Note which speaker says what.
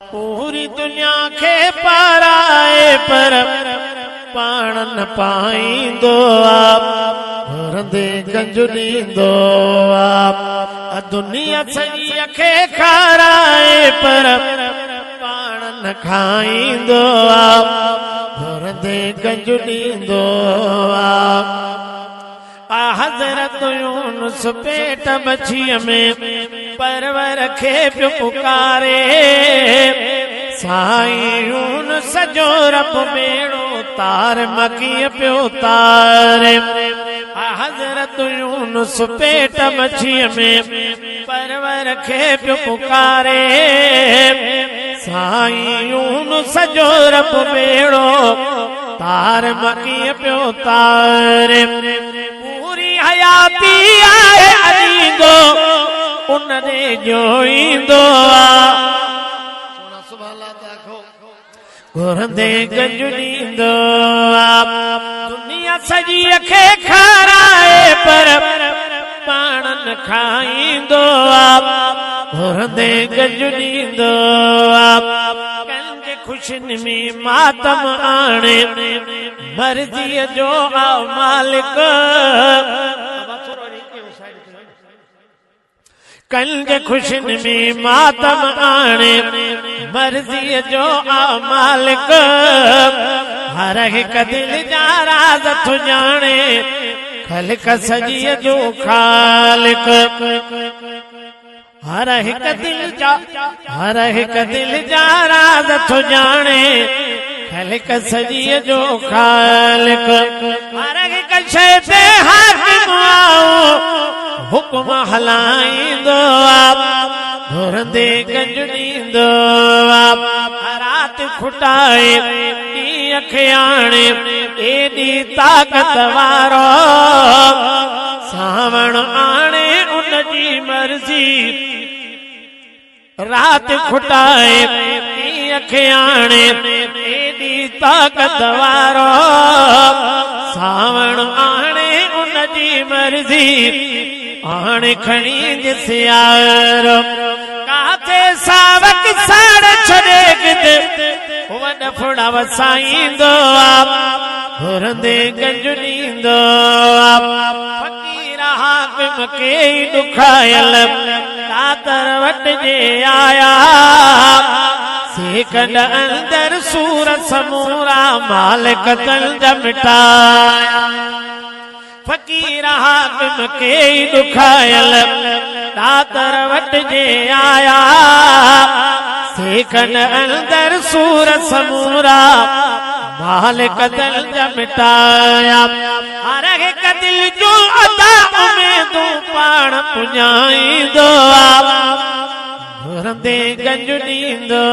Speaker 1: पूरी दुनिया के पाराए पर पाण न पाईंदो आप रंदे गंज ॾींदो आप दुनिया सॼी खे खाराए पर पाण न खाईंदो आप रंदे गंज ॾींदो आप हज़रत यूनुस पेट बछीअ में परवर खे पियो पुकारे साईं यूनुस जो रब बेड़ो तार मकीअ पियो तारे हज़रत यूनुस पेट बछीअ में परवर खे पियो पुकारे साईं यूनुस जो रब बेड़ो तार मकीअ पियो तारे हयाती आए अलींदो उन दे जोईंदो घुरंदे गंज ॾींदो दुनिया सॼी खे खाराए पर पाण न खाईंदो घुरंदे गंज ॾींदो कंहिंजे ख़ुशियुनि में मातम आणे मर्ज़ीअ जो आ मालिक कंहिंजे ख़ुशियुनि में मातम आणे मर्ज़ीअ जो आ मालिक हर हिकु दिल जा राज़ सुञाणे ख़ल्क़ सॼीअ जो ख़ालिक हर हिकु दिल जा राज़ सुञाणे ख़ल्क़ सॼीअ जो ख़ालिक हर हिकु शइ ते हाकिम हुकुम हलाईंदो घुरंदे गंज ॾींदो राति खुटाए ॾींहं खे आणे एॾी ताक़त वारो सावण आणे उन जी मर्ज़ी राति खुटाए ॾींहं खे आणे एॾी ताक़त वारो सावण आणे उन जी मर्ज़ी आणे खणी जिसियारो काथे सावक साड़ छॾे किते वॾ फुड़ा वसाईंदो घुरंदे गंज ॾींदो फ़क़ीर हाकिम खे ॾुखायल दातर वटि जे आया सेकंड अंदर सूर समूरा मालिक तंज मिटाया फ़क़ीर हाकिम खे ॾुखायल दातर वटि जे आया सेकंड अंदर सूर समूरा मालिक तंज मिटाया हर हिकु दिल जो अदा उमेदूं पाण पुॼाईंदो घुरंदे गंज ॾींदो